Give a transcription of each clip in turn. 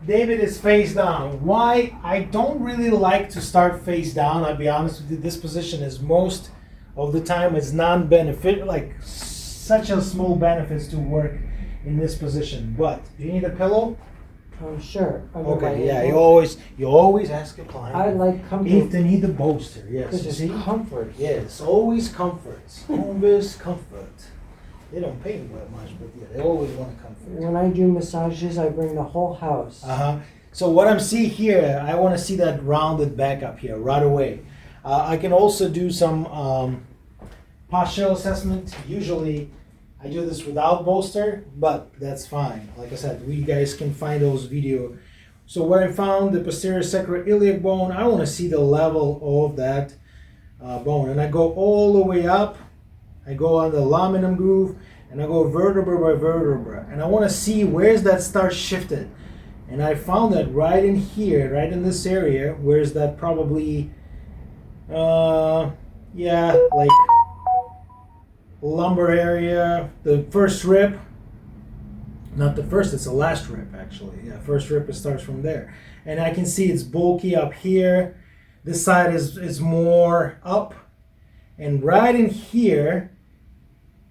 David is face down. Why? I don't really like to start face down. I'll be honest with you. This position is most of the time it's non-benefit, like such a small benefits to work in this position. But do you need a pillow? Sure. Okay, yeah, you always ask a client I like comfort. if they need the bolster. Yes, This is comfort. yes, always comfort. Always comfort. They don't pay me that much, but yeah, they always want comfort. When I do massages, I bring the whole house. So what I'm seeing here, I want to see that rounded back up here right away. I can also do some postural assessment. Usually I do this without bolster, but that's fine. Like I said, we guys can find those video. So what I found, the posterior sacroiliac bone, I want to see the level of that bone. And I go all the way up. I go on the laminum groove, and I go vertebra by vertebra. And I want to see where's that start shifted. And I found that right in here, right in this area, where's that probably, like lumbar area, the first rib, not the first, it's the last rib actually. Yeah, first rib, it starts from there. And I can see it's bulky up here. This side is more up. And right in here,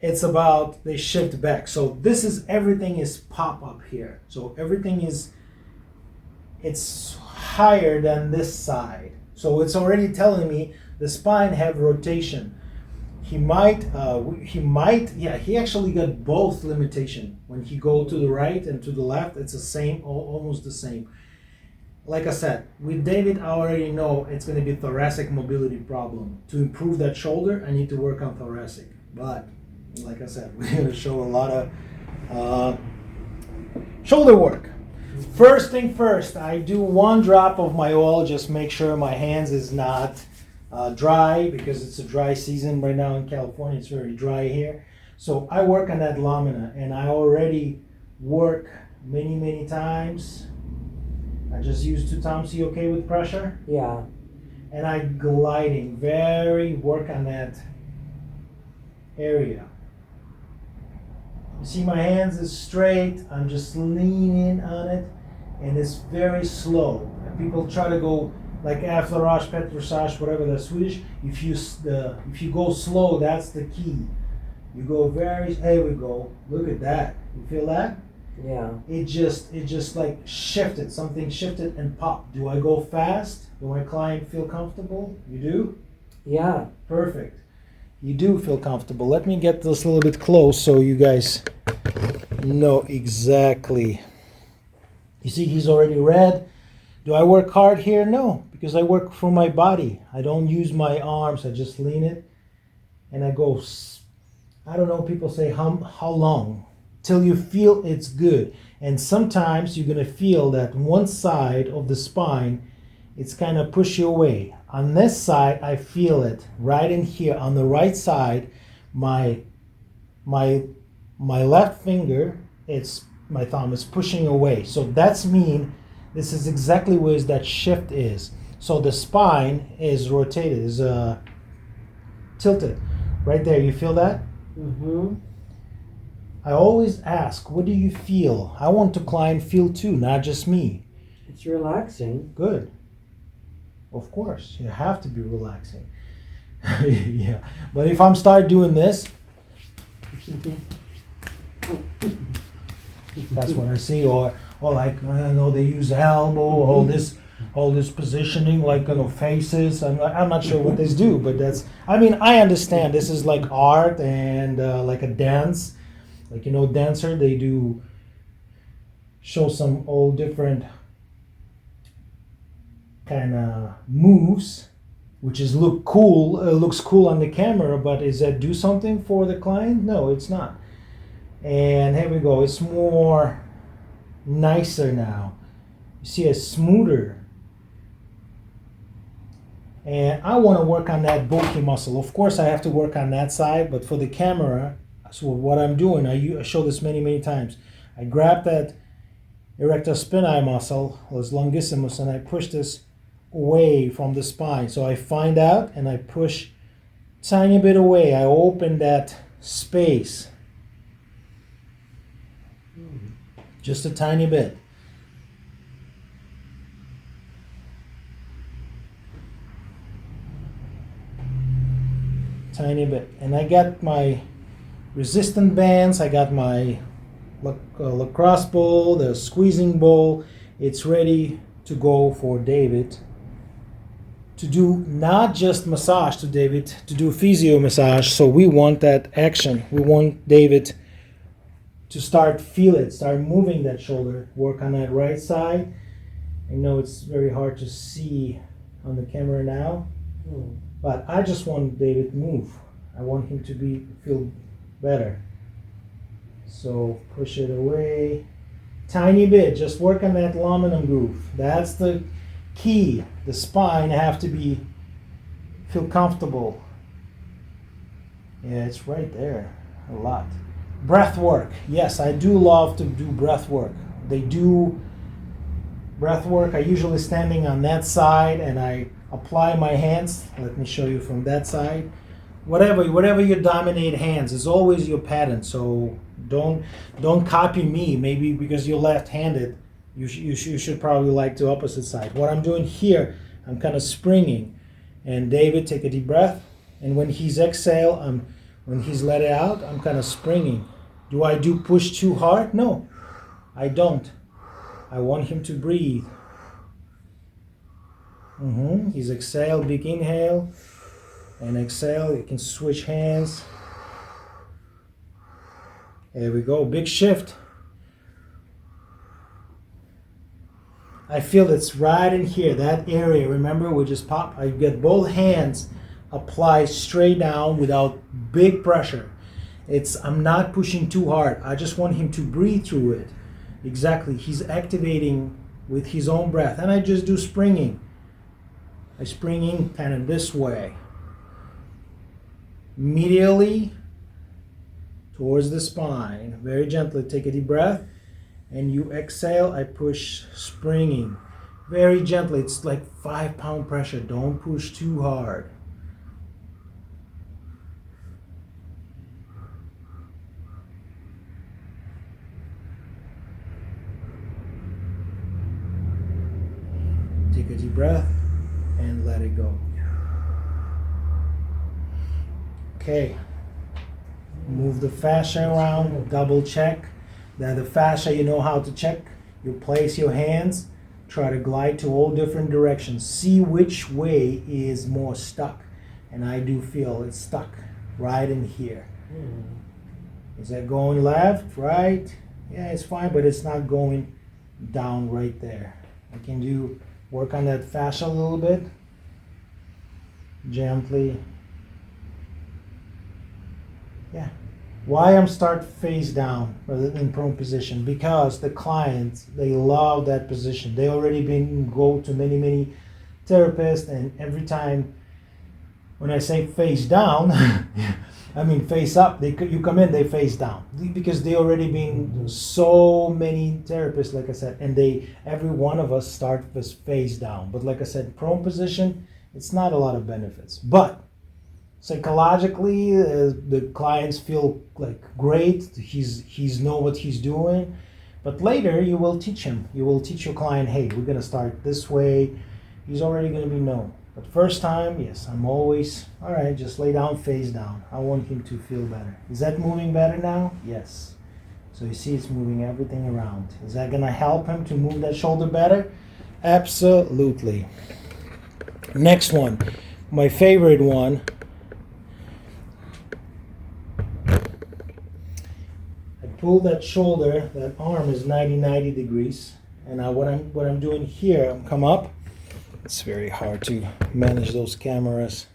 it's about, they shift back. So this is, everything is pop up here. So everything is, it's higher than this side. So it's already telling me the spine have rotation. He actually got both limitation. When he go to the right and to the left, it's the same, almost the same. Like I said, with David, I already know it's going to be thoracic mobility problem. To improve that shoulder, I need to work on thoracic. But, like I said, we're going to show a lot of shoulder work. First thing first, I do one drop of my oil, just make sure my hands is not dry, because it's a dry season right now in California. It's very dry here. So I work on that lamina, and I already work many times. I just use 2 thumbs. You okay with pressure? Yeah. And I gliding, work on that area. You see my hands is straight. I'm just leaning on it, and it's very slow. And people try to go like Aflerage, Petrosage, whatever the Swedish. If you go slow, that's the key. You go there we go. Look at that. You feel that? Yeah. It just like shifted. Something shifted and popped. Do I go fast? Do my client feel comfortable? You do? Yeah. Perfect. You do feel comfortable. Let me get this a little bit close so you guys know exactly. You see he's already red. Do I work hard here? No, because I work from my body. I don't use my arms. I just lean it and I go, I don't know, people say how long? Till you feel it's good. And sometimes you're going to feel that one side of the spine, it's kind of push you away. On this side, I feel it right in here. On the right side, my left finger, my thumb is pushing away. So that's mean this is exactly where that shift is. So the spine is rotated, is tilted. Right there, you feel that? Mm-hmm. I always ask, what do you feel? I want the client feel too, not just me. It's relaxing. Good. Of course, you have to be relaxing. Yeah, but if I'm start doing this, that's what I see. Or like, I know they use elbow, all this positioning, like, faces. I'm not sure what they do, but I understand this is like art and like a dance. Like, dancer, they do show some all different kind of moves, which looks cool on the camera, but is that do something for the client? No, it's not. And here we go. It's more nicer now. You see, it's smoother. And I want to work on that bulky muscle. Of course, I have to work on that side, but for the camera, so what I'm doing, I show this many times. I grab that erector spinae muscle, this longissimus, and I push this away from the spine. So I find out and I push tiny bit away. I open that space. Just a tiny bit. tiny bit. And I got my resistant bands, I got my lacrosse ball, the squeezing ball. It's ready to go for David to do not just massage to David, to do physio massage. So we want that action. We want David to start feel it, start moving that shoulder, work on that right side. I know it's very hard to see on the camera now, but I just want David to move. I want him to feel better. So push it away, tiny bit, just work on that laminum groove. That's the key. The spine have to feel comfortable. Yeah, it's right there, a lot. Breath work. Yes, I do love to do breath work. They do breath work. I usually standing on that side and I apply my hands. Let me show you from that side. Whatever your dominate hands is always your pattern. So don't copy me. Maybe because you're left-handed, you should probably like the opposite side. What I'm doing here, I'm kind of springing. And David, take a deep breath. And when he's exhale, when he's let it out, I'm kind of springing. Do I push too hard? No, I don't. I want him to breathe. He's exhale, big inhale, and exhale. You can switch hands. There we go, big shift. I feel it's right in here, that area. Remember, we just pop. I get both hands apply straight down without big pressure. I'm not pushing too hard. I just want him to breathe through it. Exactly. He's activating with his own breath. And I just do springing. I spring in kind of this way. Medially towards the spine. Very gently. Take a deep breath. And you exhale. I push springing. Very gently. It's like 5-pound pressure. Don't push too hard. Take a deep breath and let it go. Okay. Move the fascia around, double check that the fascia, you know how to check. You place your hands, try to glide to all different directions. See which way is more stuck. And I do feel it's stuck right in here. Is that going left, right? Yeah, it's fine, but it's not going down right there. I can work on that fascia a little bit. Gently. Yeah. Why I'm start face down rather than prone position? Because the clients, they love that position. They already go to many therapists, and every time when I say face down, I mean face up. You come in, they face down because they already been so many therapists, like I said, and every one of us start with face down. But like I said, prone position, it's not a lot of benefits. But psychologically, the clients feel like great. He's know what he's doing. But later, you will teach him. You will teach your client, hey, we're gonna start this way. He's already gonna be known. But first time, yes, I'm always, all right, just lay down, face down. I want him to feel better. Is that moving better now? Yes. So you see it's moving everything around. Is that gonna help him to move that shoulder better? Absolutely. Next one, my favorite one. I pull that shoulder, that arm is 90 degrees. And now what I'm doing here, I'm come up. It's very hard to manage those cameras.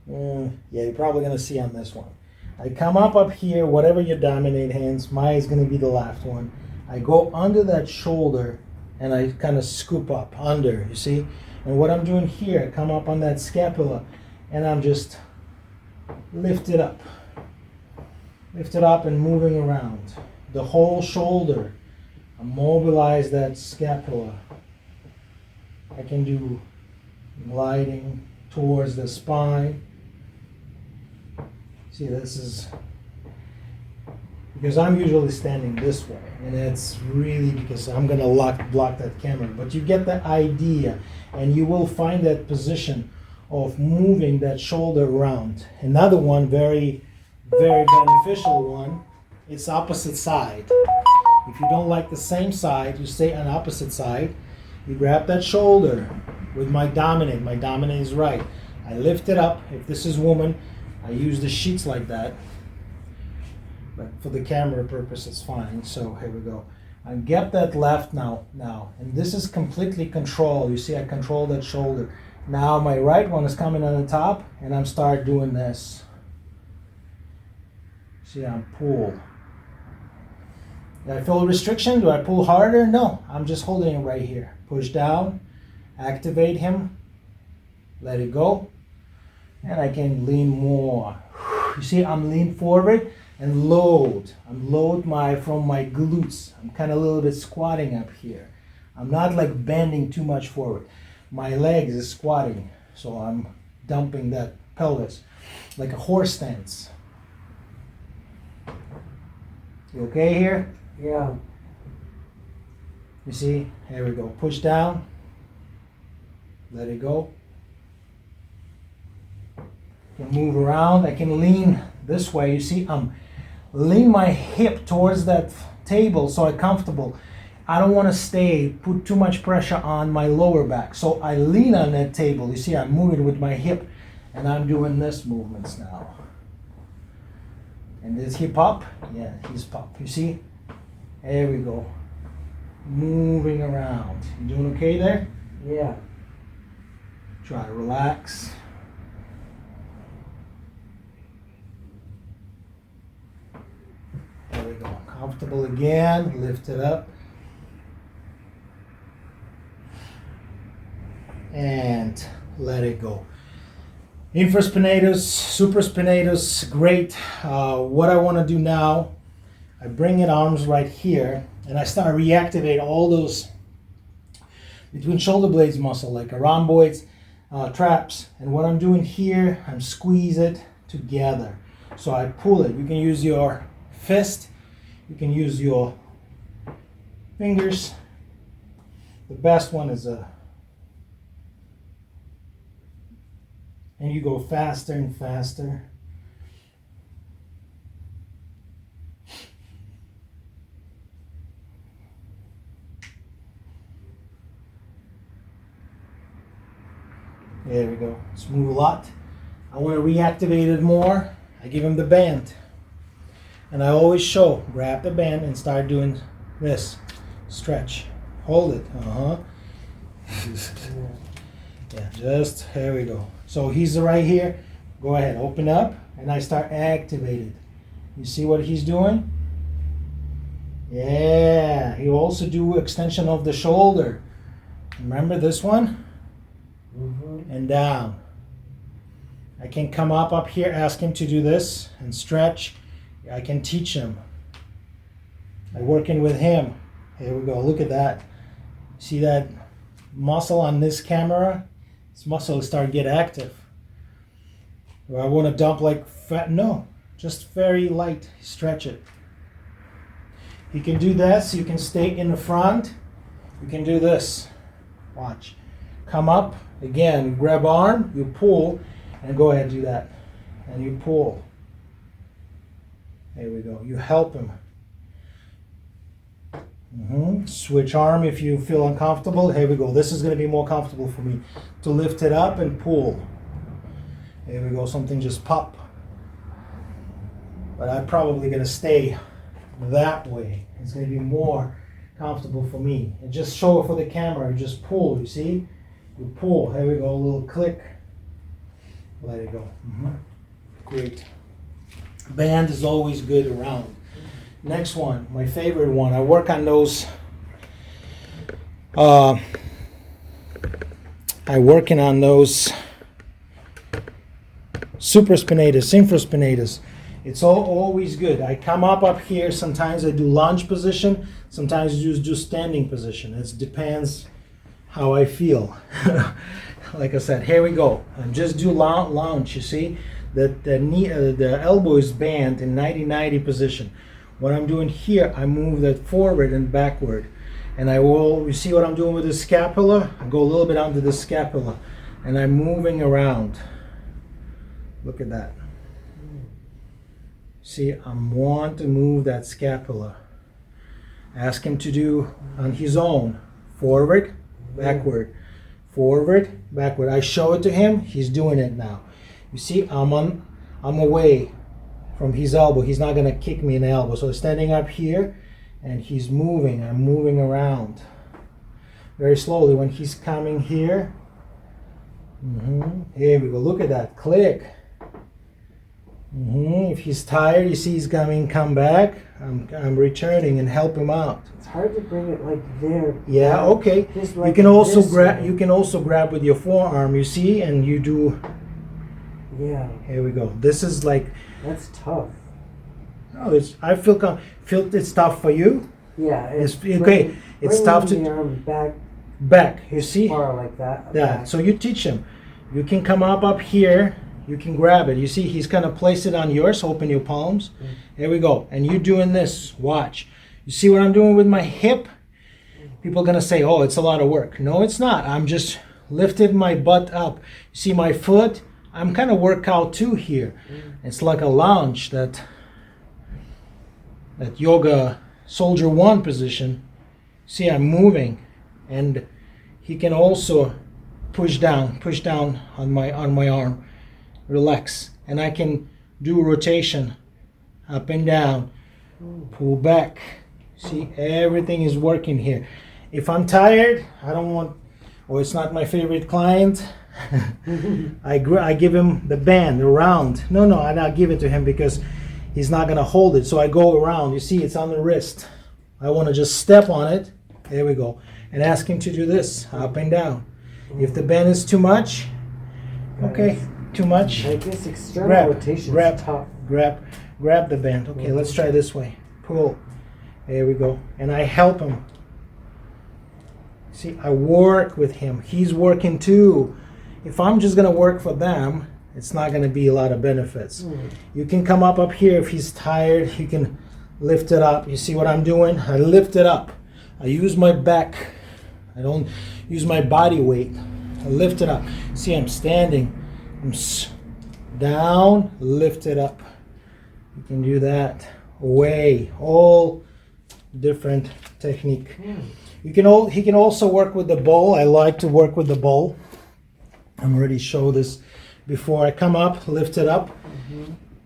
Yeah, you're probably gonna see on this one. I come up here, whatever your dominate hands, mine is gonna be the left one. I go under that shoulder and I kind of scoop up under, you see? And what I'm doing here, I come up on that scapula and I'm just lift it up and moving around. The whole shoulder, I mobilize that scapula. I can do gliding towards the spine. See, this is because I'm usually standing this way, and it's really because I'm gonna block that camera. But you get the idea, and you will find that position of moving that shoulder around. Another one, very, very beneficial one, it's opposite side. If you don't like the same side, you stay on opposite side. You grab that shoulder with my dominant. My dominant is right. I lift it up. If this is woman, I use the sheets like that. But for the camera purpose, it's fine. So here we go. I get that left now. And this is completely controlled. You see, I control that shoulder. Now my right one is coming on the top, and I'm start doing this. See, I'm pull. Do I feel a restriction? Do I pull harder? No, I'm just holding it right here. Push down, activate him, let it go, and I can lean more. You see, I'm lean forward and load. I'm load from my glutes. I'm kind of a little bit squatting up here. I'm not like bending too much forward. My legs is squatting, so I'm dumping that pelvis like a horse stance. You okay here? Yeah. You see, here we go. Push down, let it go. Can move around. I can lean this way. You see, I'm lean my hip towards that table so I'm comfortable. I don't want to put too much pressure on my lower back. So I lean on that table. You see, I'm moving with my hip, and I'm doing this movements now. And is he pop? Yeah, he's pop. You see? There we go. Moving around. You doing okay there? Yeah. Try to relax. There we go. Comfortable again. Lift it up. And let it go. Infraspinatus, supraspinatus, great. What I want to do now, I bring it arms right here, and I start reactivate all those between shoulder blades muscle, like rhomboids, traps. And what I'm doing here, I'm squeeze it together. So I pull it. You can use your fist. You can use your fingers. The best one is and you go faster and faster. There we go. Let's move a lot. I want to reactivate it more. I give him the band. And I always show, grab the band and start doing this. Stretch. Hold it. Yeah, just, here we go. So he's right here. Go ahead, open up, and I start activated. You see what he's doing? Yeah, he also do extension of the shoulder. Remember this one? Mm-hmm. And down. I can come up here, ask him to do this, and stretch. I can teach him. I'm working with him. Here we go, look at that. See that muscle on this camera? This muscle start get active. Do I want to dump like fat? No, just very light. Stretch it. You can do this. You can stay in the front. You can do this. Watch. Come up again. Grab arm. You pull, and go ahead and do that. And you pull. There we go. You help him. Switch arm if you feel uncomfortable. Here we go. This is going to be more comfortable for me to lift it up and pull. Here we go. Something just pop. But I'm probably going to stay that way. It's going to be more comfortable for me. And just show it for the camera. You just pull. You see? You pull. Here we go. A little click. Let it go. Great. Band is always good around. Next one, my favorite one. I work on those. I working on those supraspinatus, infraspinatus. It's always good. I come up here. Sometimes I do lunge position. Sometimes I just do standing position. It depends how I feel. Like I said, here we go. And just do lounge. You see that the knee, the elbow is bent in 90-90 position. What I'm doing here, I move that forward and backward. And I will, you see what I'm doing with the scapula? I go a little bit under the scapula. and I'm moving around. Look at that. See, I want to move that scapula. Ask him to do on his own. Forward, backward. Forward, backward. I show it to him, he's doing it now. You see, I'm away from his elbow. He's not gonna kick me in the elbow. So standing up here, and he's moving. I'm moving around. Very slowly. When he's coming here, here we go. Look at that. Click. If he's tired, you see he's come back. I'm returning and help him out. It's hard to bring it like there. Yeah, okay. Like you can also grab. way. You can also grab with your forearm. You see, and you do. Yeah. Here we go. This is like. That's tough. Oh, I feel it's tough for you. Yeah. It's okay. It's tough to. The arm Back. You see. far like that. Yeah. So you teach him. You can come up here. You can grab it. You see, he's gonna place it on yours. Open your palms. Here we go. And you doing this. Watch. You see what I'm doing with my hip? People are gonna say, "Oh, it's a lot of work." No, it's not. I'm just lifted my butt up. You see my foot? I'm kind of workout too here. It's like a lounge, that yoga soldier one position. See, I'm moving, and he can also push down on my arm. Relax, and I can do rotation up and down, pull back. See, everything is working here. If I'm tired, I don't want, or it's not my favorite client, I give him the band around. No, I don't give it to him because he's not gonna hold it. So I go around. You see, it's on the wrist. I want to just step on it. There we go, and ask him to do this up and down. If the band is too much, okay. Too much. Like this external rotation is tough. Grab the band. Okay, let's try this way. Pull. There we go. And I help him. See, I work with him. He's working too. If I'm just gonna work for them, it's not gonna be a lot of benefits. You can come up here if he's tired. He can lift it up. You see what I'm doing? I lift it up. I use my back. I don't use my body weight. I lift it up. See, I'm standing. I'm down, lift it up. You can do that. Away, all different technique. He can also work with the bowl. I like to work with the bowl. I'm already showed this before. I come up, lift it up,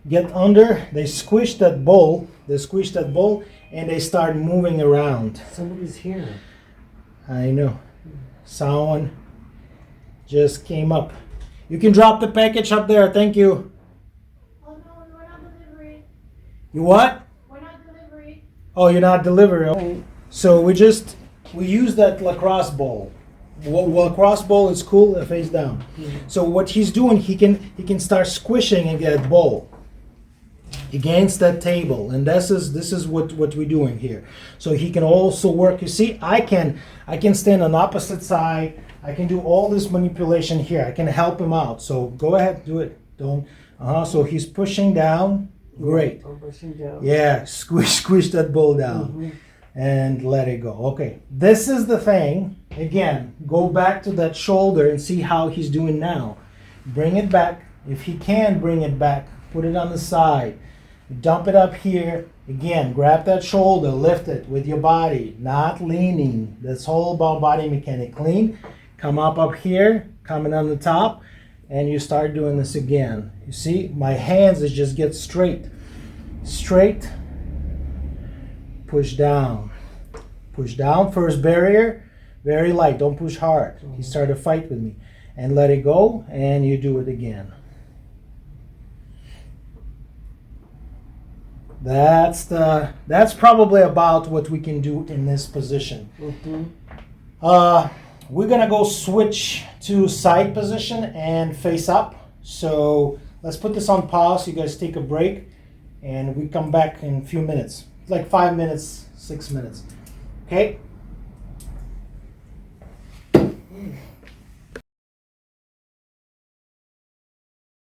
get under. They squish that bowl. And they start moving around. Somebody's here. I know. Someone just came up. You can drop the package up there. Thank you. Oh no, we're not delivery. You what? We're not delivery. Oh, you're not delivering. Right. So we use that lacrosse ball. Lacrosse ball is cool, face down. So what he's doing, he can start squishing and get a ball against that table, and this is what we're doing here. So he can also work. You see, I can stand on opposite side. I can do all this manipulation here. I can help him out. So go ahead, do it. Don't. So he's pushing down. Great. I'm pushing down. Yeah, squish that ball down and let it go. Okay, this is the thing. Again, go back to that shoulder and see how he's doing now. Bring it back. If he can, bring it back. Put it on the side. Dump it up here. Again, grab that shoulder, lift it with your body, not leaning. That's all about body mechanic. Lean. Come up here, coming on the top, and you start doing this again. You see, my hands is just get straight. Push down. First barrier, very light. Don't push hard. He started to fight with me. And let it go, and you do it again. That's probably about what we can do in this position. We're gonna go switch to side position and face up. So let's put this on pause. You guys take a break, and we come back in a few minutes, like 5 minutes, 6 minutes. Okay.